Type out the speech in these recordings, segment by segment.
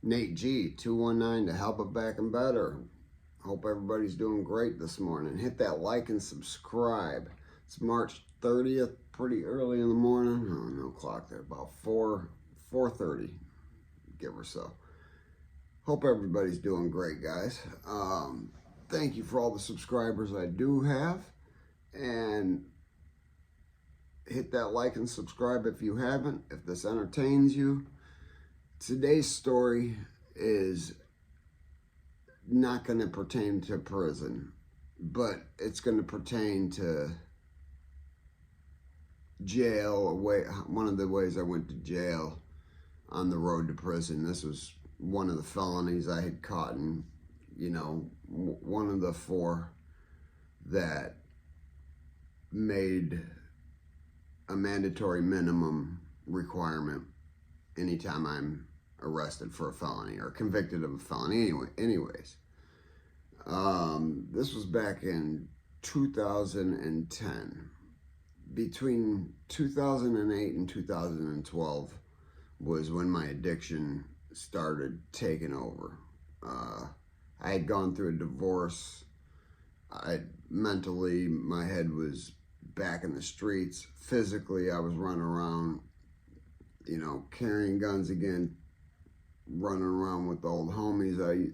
Nate G, 219 to help it back and better. Hope everybody's doing great this morning. Hit that like and subscribe. It's March 30th, pretty early in the morning. Oh, no clock there, about 4:30, give or so. Hope everybody's doing great, guys. Thank you for all the subscribers I do have. And hit that like and subscribe if you haven't, if this entertains you. Today's story is not going to pertain to prison, but it's going to pertain to jail. One of the ways I went to jail on the road to prison. This was one of the felonies I had caught in, one of the 4 that made a mandatory minimum requirement anytime I'm arrested for a felony or convicted of a felony. Anyways, this was back in 2010. Between 2008 and 2012 was when my addiction started taking over. I had gone through a divorce. Mentally, my head was back in the streets. Physically, I was running around, carrying guns again, running around with the old homies. I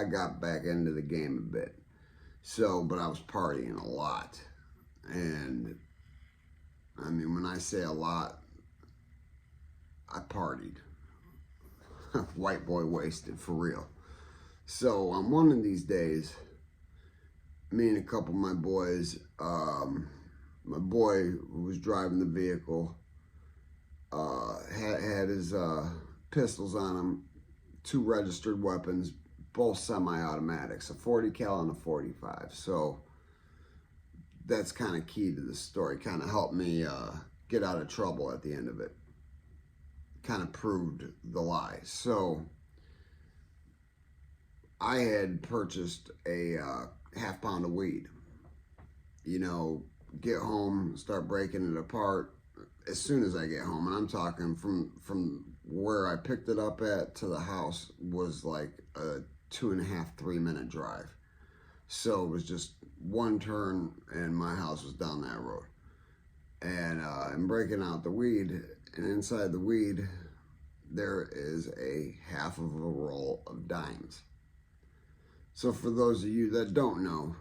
got back into the game a bit. But I was partying a lot. And I mean, when I say a lot, I partied. White boy wasted, for real. So on one of these days, me and a couple of my boys, my boy who was driving the vehicle, had his pistols on him, 2 registered weapons, both semi-automatics, a 40 cal and a 45. So that's kind of key to the story. Kind of helped me get out of trouble at the end of it. Kind of proved the lie. So I had purchased a half pound of weed. Get home, start breaking it apart as soon as I get home. And I'm talking from where I picked it up at to the house was like a 2.5-3 minute drive. So it was just one turn and my house was down that road. And I'm breaking out the weed, and inside the weed there is a half of a roll of dimes. So for those of you that don't know,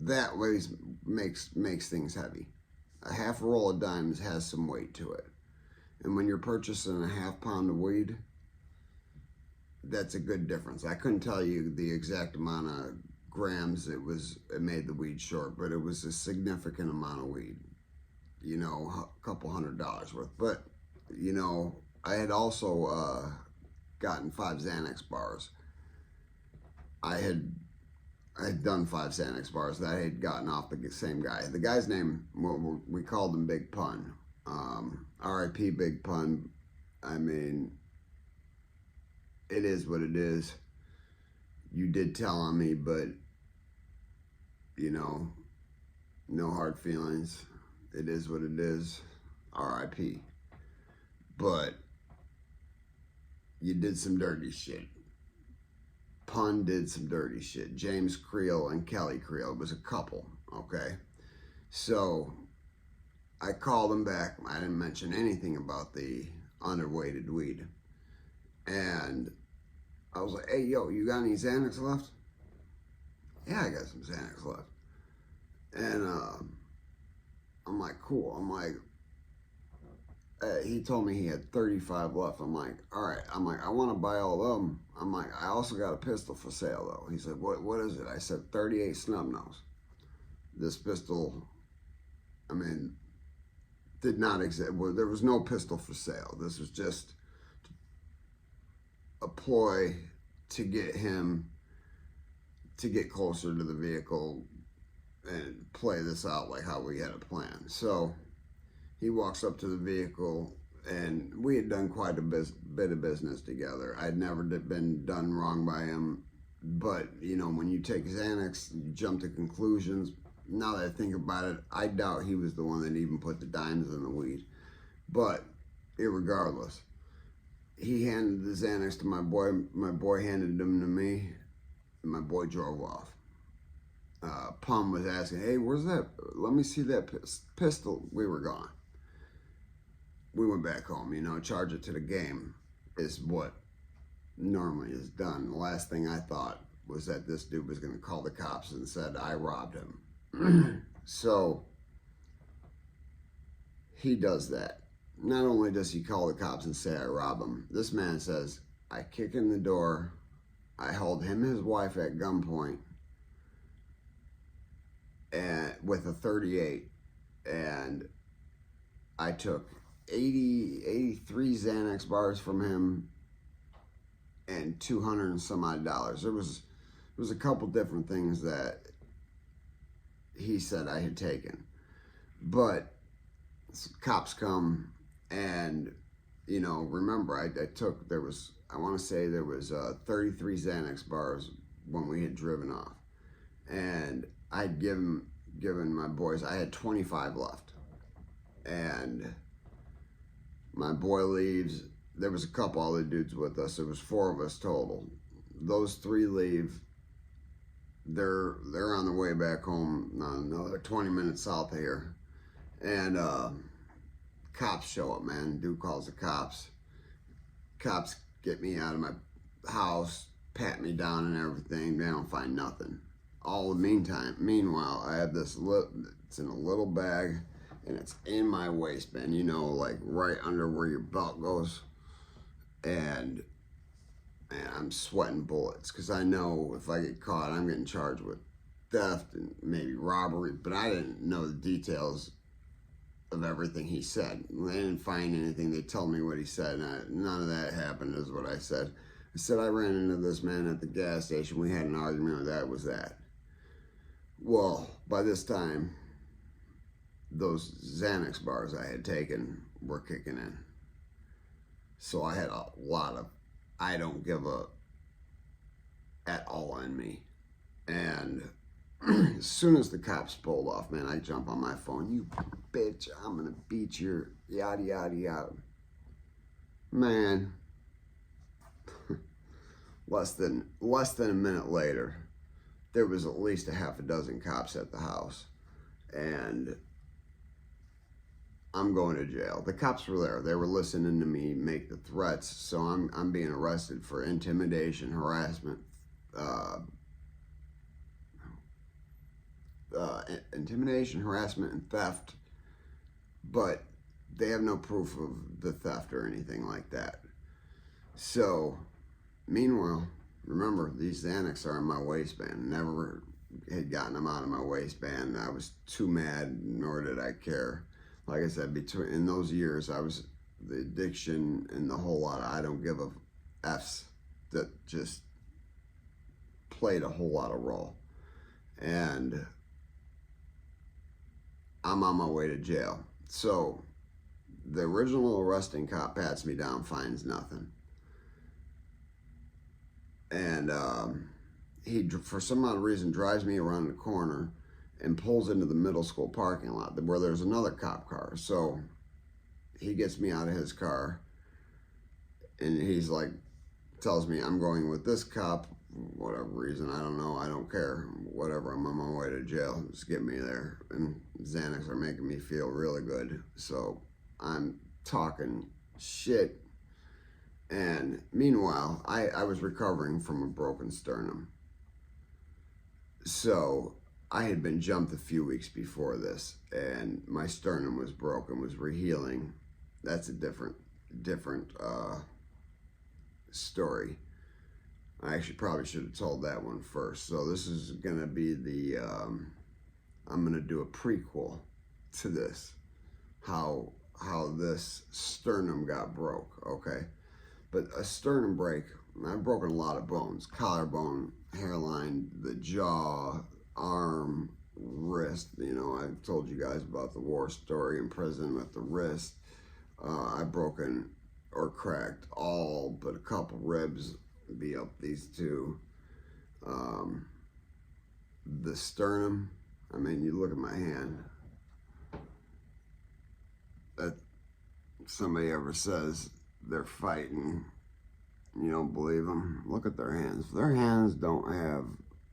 that ways makes things heavy. A half roll of dimes has some weight to it. And when you're purchasing a half pound of weed, that's a good difference. I couldn't tell you the exact amount of grams it made the weed short, but it was a significant amount of weed. A couple $100 worth. But, I had also gotten 5 Xanax bars. I had done 5 Xanax bars that I had gotten off the same guy. The guy's name, we called him Big Pun. R.I.P. Big Pun. I mean, it is what it is. You did tell on me, but, no hard feelings. It is what it is. R.I.P. But you did some dirty shit. Pun did some dirty shit. James Creel and Kelly Creel. It was a couple, okay? So I called him back. I didn't mention anything about the underweighted weed. And I was like, hey, yo, you got any Xanax left? Yeah, I got some Xanax left. And I'm like, cool. I'm like, he told me he had 35 left. I'm like, all right. I'm like, I want to buy all of them. I'm like, I also got a pistol for sale, though. He said, what is it? I said, 38 snub nose. This pistol, I mean, did not exist. Well, there was no pistol for sale. This was just a ploy to get him to get closer to the vehicle and play this out like how we had a plan. So he walks up to the vehicle, and we had done quite a bit of business together. I'd never been done wrong by him, but when you take Xanax, you jump to conclusions. now that I think about it, I doubt he was the one that even put the dimes in the weed. But irregardless, he handed the Xanax to my boy. My boy handed them to me, and my boy drove off. Pum was asking, "Hey, where's that? Let me see that pistol." We were gone. We went back home. You know, charge it to the game is what normally is done. The last thing I thought was that this dude was going to call the cops and said I robbed him. So he does that. Not only does he call the cops and say I robbed him, this man says I kick in the door, I hold him and his wife at gunpoint and with a 38, and I took 83 Xanax bars from him and 200 and some odd dollars. There was a couple different things that he said I had taken, but cops come and, you know, remember I took, I want to say there was 33 Xanax bars when we had driven off, and I'd given my boys, I had 25 left, and my boy leaves. There was a couple other dudes with us. There was 4 of us total. Those 3 leave. They're on the way back home, another 20 minutes south of here, and cops show up, man. Dude calls the cops. Cops get me out of my house, pat me down and everything. They don't find nothing. All the meanwhile, I have this, it's in a little bag, and it's in my waistband, you know, like right under where your belt goes. And man, I'm sweating bullets because I know if I get caught, I'm getting charged with theft and maybe robbery, but I didn't know the details of everything he said. They didn't find anything. They told me what he said, and none of that happened is what I said. I said I ran into this man at the gas station. We had an argument. That was that. Well, by this time, those Xanax bars I had taken were kicking in. So I had a lot of I don't give a at all in me. And as soon as the cops pulled off, man, I jump on my phone. You bitch, I'm gonna beat your yada yada yada. Man, less than a minute later, there was at least a half a dozen cops at the house, and I'm going to jail. The cops were there. They were listening to me make the threats, so I'm being arrested for intimidation, harassment, intimidation, harassment, and theft. But they have no proof of the theft or anything like that. So, meanwhile, remember, these Xanax are in my waistband. Never had gotten them out of my waistband. I was too mad, nor did I care. Like I said, in those years, I was the addiction and the whole lot of I don't give a F's that just played a whole lot of role. And I'm on my way to jail. So the original arresting cop pats me down, finds nothing. And he, for some odd reason, drives me around the corner and pulls into the middle school parking lot where there's another cop car. So he gets me out of his car, and he's like, tells me I'm going with this cop, whatever reason, I don't know, I don't care, whatever, I'm on my way to jail, just get me there. And Xanax are making me feel really good, so I'm talking shit. And meanwhile, I was recovering from a broken sternum. So I had been jumped a few weeks before this, and my sternum was broken, was rehealing. That's a different story. I actually probably should have told that one first. So this is gonna be the, I'm gonna do a prequel to this, how this sternum got broke, okay? But a sternum break, I've broken a lot of bones, collarbone, hairline, the jaw, arm, wrist. You know, I've told you guys about the war story in prison with the wrist. I've broken or cracked all but a couple ribs, be up these two. The sternum, I mean, you look at my hand. That somebody ever says they're fighting, you don't believe them. Look at their hands. If their hands don't have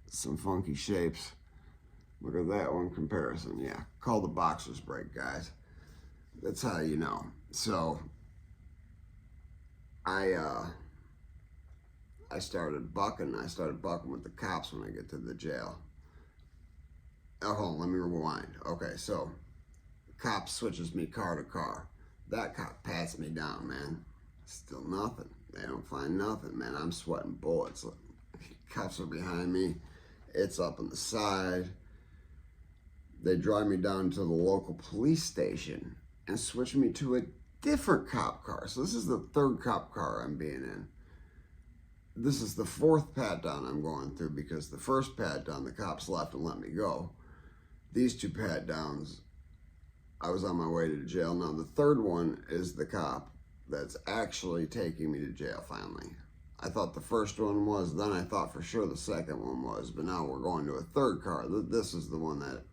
some funky shapes, look at that one comparison. Yeah, call the boxer's break, guys. That's how you know. So I started bucking. I started bucking with the cops when I get to the jail. Oh, hold on, let me rewind. Okay, so cop switches me car to car. That cop pats me down, man. Still nothing. They don't find nothing, man. I'm sweating bullets. Cops are behind me. It's up on the side. They drive me down to the local police station and switch me to a different cop car. So this is the third cop car I'm being in. This is the fourth pat down I'm going through because the first pat down, the cops left and let me go. These two pat downs, I was on my way to jail. Now the third one is the cop that's actually taking me to jail finally. I thought the first one was, then I thought for sure the second one was, but now we're going to a third car. This is the one that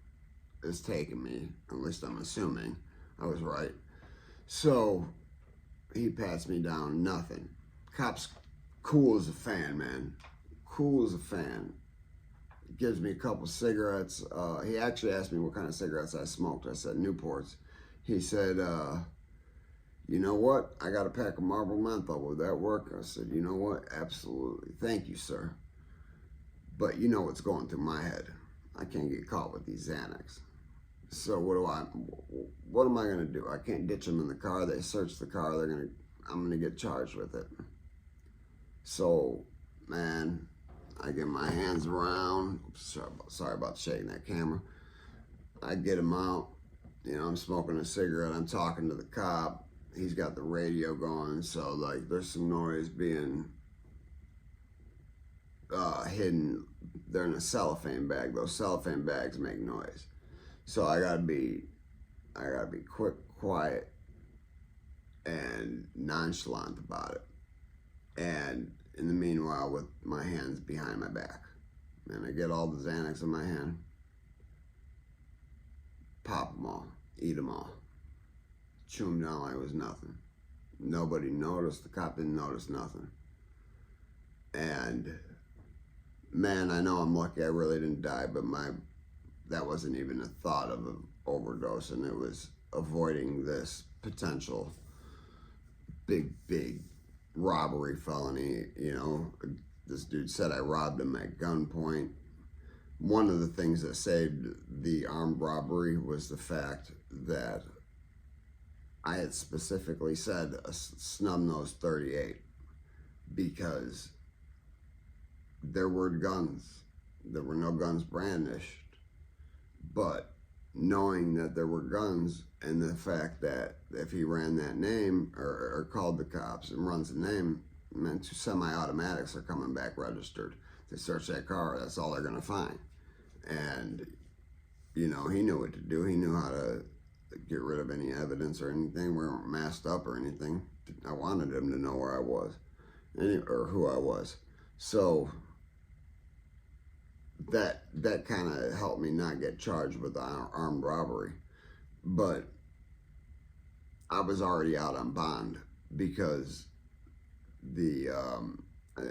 is taking me, at least I'm assuming. I was right. So he pats me down, nothing. Cop's cool as a fan, man. Cool as a fan. Gives me a couple cigarettes. He actually asked me what kind of cigarettes I smoked. I said Newports. He said, you know what? I got a pack of Marlboro Menthol. Would that work? I said, you know what? Absolutely. Thank you, sir. But you know what's going through my head. I can't get caught with these Xanax. So what am I going to do? I can't ditch them in the car. They search the car. I'm going to get charged with it. So, man, I get my hands around. Sorry about shaking that camera. I get him out. You know, I'm smoking a cigarette. I'm talking to the cop. He's got the radio going. So, like, there's some noise being hidden. They're in a cellophane bag. Those cellophane bags make noise. So I gotta be quick, quiet, and nonchalant about it. And in the meanwhile, with my hands behind my back. And I get all the Xanax in my hand, pop them all, eat them all, chew them down like it was nothing. Nobody noticed. The cop didn't notice nothing. And man, I know I'm lucky I really didn't die, but that wasn't even a thought of an overdose, and it was avoiding this potential big robbery felony. You know, this dude said I robbed him at gunpoint. One of the things that saved the armed robbery was the fact that I had specifically said a snub-nosed 38 because there were guns. There were no guns brandished. But knowing that there were guns and the fact that if he ran that name or called the cops and runs the name, meant semi-automatics are coming back registered. They search that car, that's all they're going to find. And, you know, he knew what to do. He knew how to get rid of any evidence or anything. We weren't masked up or anything. I wanted him to know where I was or who I was. So that kind of helped me not get charged with armed robbery. But I was already out on bond because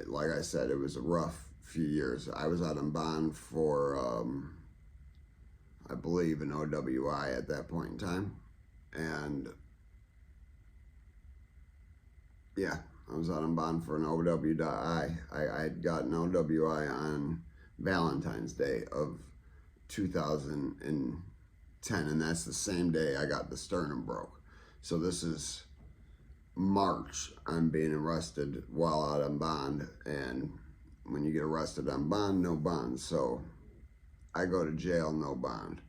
like I said, it was a rough few years. I was out on bond for I believe an OWI at that point in time. And yeah, I was out on bond for an OWI. I had gotten OWI on Valentine's Day of 2010, and that's the same day I got the sternum broke. So this is March. I'm being arrested while out on bond, and when you get arrested on bond, no bond. So I go to jail, no bond.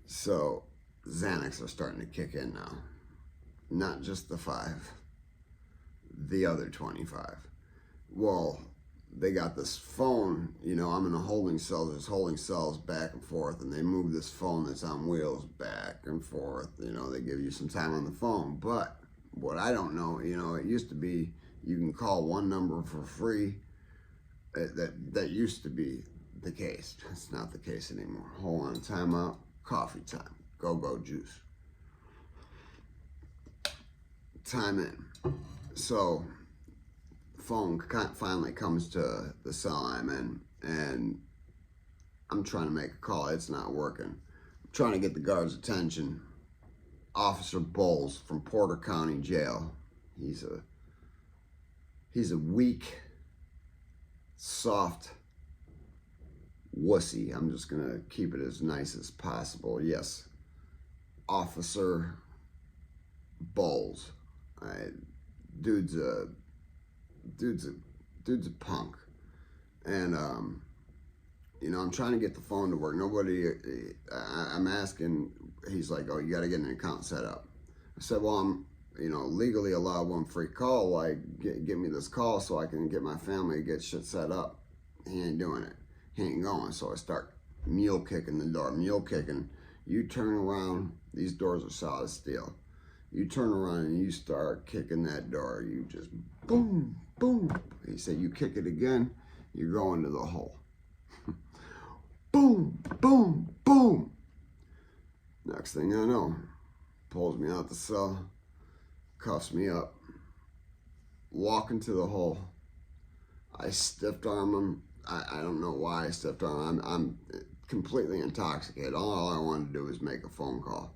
So Xanax are starting to kick in now. Not just the 5, the other 25. Well, they got this phone, you know, I'm in a holding cell, there's holding cells back and forth, and they move this phone that's on wheels back and forth. You know, they give you some time on the phone. But what I don't know, you know, it used to be you can call one number for free. That used to be the case. It's not the case anymore. Hold on, time out. Coffee time. Go juice. Time in. So, phone finally comes to the cell I'm in, and I'm trying to make a call. It's not working. I'm trying to get the guard's attention. Officer Bowles from Porter County Jail. He's a weak, soft wussy. I'm just gonna keep it as nice as possible. Yes, Officer Bowles. Dude's a punk, and you know, I'm trying to get the phone to work. Nobody. I'm asking. He's like, "Oh, you got to get an account set up." I said, "Well, I'm, you know, legally allowed one free call. Like, get me this call so I can get my family to get shit set up." He ain't doing it. He ain't going. So I start mule kicking the door. Mule kicking. You turn around. These doors are solid steel. You turn around and you start kicking that door. You just boom, boom. He said, "You kick it again, you're going to the hole." Boom, boom, boom. Next thing I know, pulls me out the cell, cuffs me up, walking to the hole. I stiff arm him. I don't know why I stiff arm him. I'm completely intoxicated. All I wanted to do was make a phone call.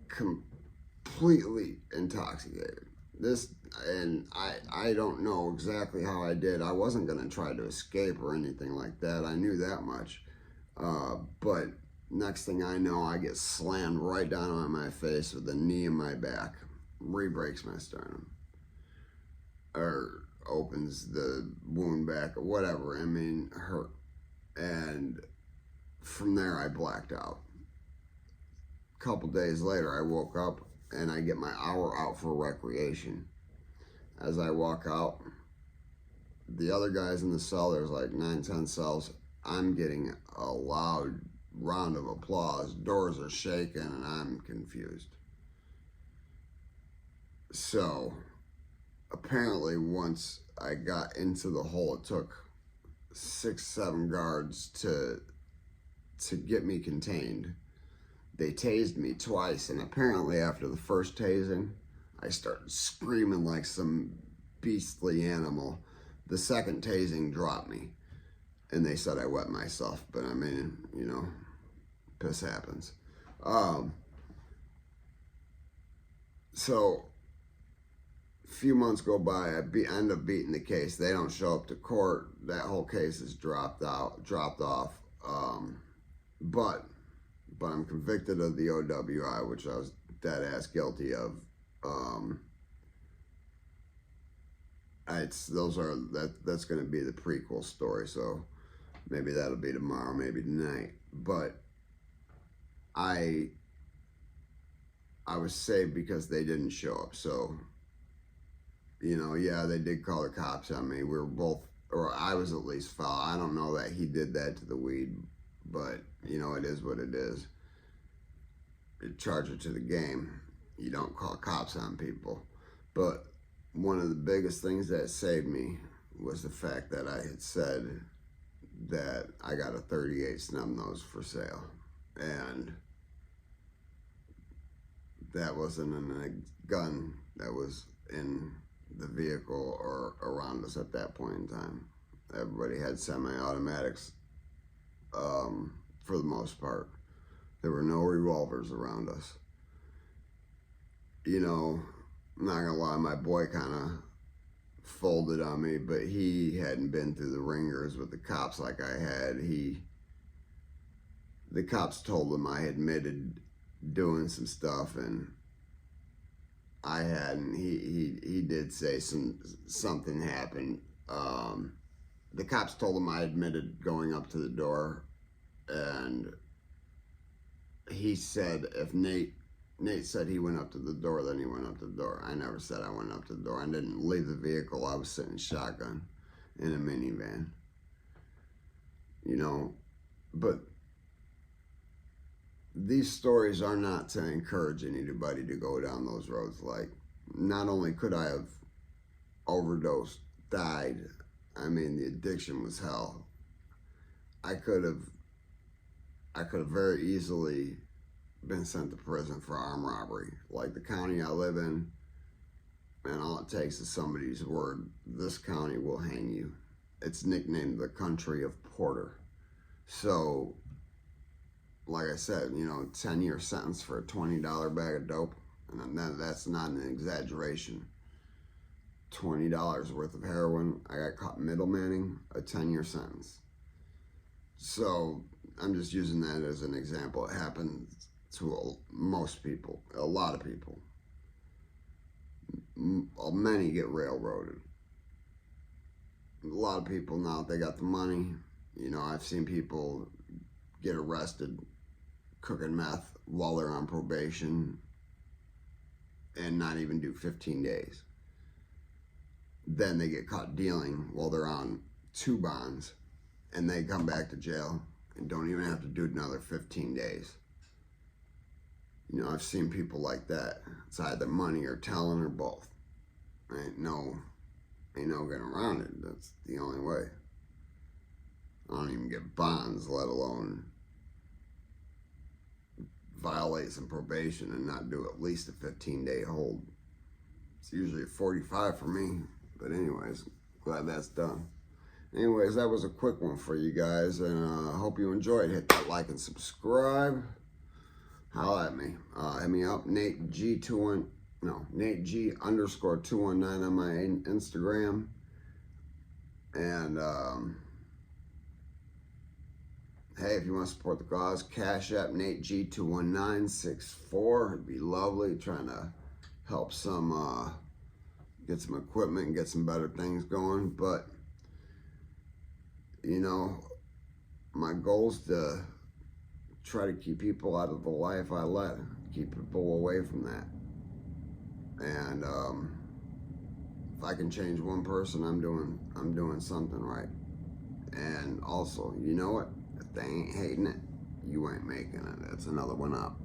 Completely intoxicated. And I don't know exactly how I did. I wasn't going to try to escape or anything like that. I knew that much. But next thing I know, I get slammed right down on my face with a knee in my back. Re-breaks my sternum. Or opens the wound back or whatever. I mean, hurt. And from there, I blacked out. A couple days later, I woke up and I get my hour out for recreation. As I walk out, the other guys in the cell, there's like 9-10 cells, I'm getting a loud round of applause. Doors are shaking and I'm confused. So apparently once I got into the hole, it took 6-7 guards to get me contained. They tased me twice, and apparently after the first tasing, I started screaming like some beastly animal. The second tasing dropped me, and they said I wet myself, but I mean, you know, piss happens. So a few months go by, I end up beating the case. They don't show up to court. That whole case is dropped off. But I'm convicted of the OWI, which I was dead ass guilty of. That's going to be the prequel story. So maybe that'll be tomorrow, maybe tonight. But I was saved because they didn't show up. So, you know, yeah, they did call the cops on me. We were both, or I was at least foul. I don't know that he did that to the weed, but you know, it is what it is. Charge it to the game. You don't call cops on people. But one of the biggest things that saved me was the fact that I had said that I got a 38 snub nose for sale. And that wasn't a gun that was in the vehicle or around us at that point in time. Everybody had semi-automatics for the most part. There were no revolvers around us. You know, I'm not gonna lie, my boy kind of folded on me, but he hadn't been through the ringers with the cops like I had. The cops told him I admitted doing some stuff, and I hadn't. He did say something happened. The cops told him I admitted going up to the door, and he said if Nate said he went up to the door, then he went up to the door. I never said I went up to the door. I didn't leave the vehicle. I was sitting shotgun in a minivan. You know, but these stories are not to encourage anybody to go down those roads. Like, not only could I have overdosed, died, I mean, the addiction was hell. I could have very easily been sent to prison for armed robbery. Like the county I live in, and all it takes is somebody's word. This county will hang you. It's nicknamed the country of Porter. So, like I said, 10-year sentence for a $20 bag of dope. And that's not an exaggeration. $20 worth of heroin. I got caught middlemaning, a 10-year sentence. So, I'm just using that as an example. It happens to most people, a lot of people. Many get railroaded. A lot of people now, they got the money. I've seen people get arrested cooking meth while they're on probation and not even do 15 days. Then they get caught dealing while they're on 2 bonds, and they come back to jail and don't even have to do another 15 days. I've seen people like that. It's either money or talent or both. Ain't no getting around it. That's the only way. I don't even get bonds, let alone violate some probation and not do at least a 15-day hold. It's usually a 45 for me. But anyways, glad that's done. Anyways, that was a quick one for you guys, and I hope you enjoyed. Hit that like and subscribe. Holla at me. Hit me up, Nate G219 on my Instagram. And hey, if you want to support the cause, Cash App Nate G21964. It'd be lovely. Trying to help some get some equipment and get some better things going. But my goal's to try to keep people out of the life I led, keep people away from that. And if I can change one person, I'm doing something right. And also, you know what? If they ain't hating it, you ain't making it. That's another one up.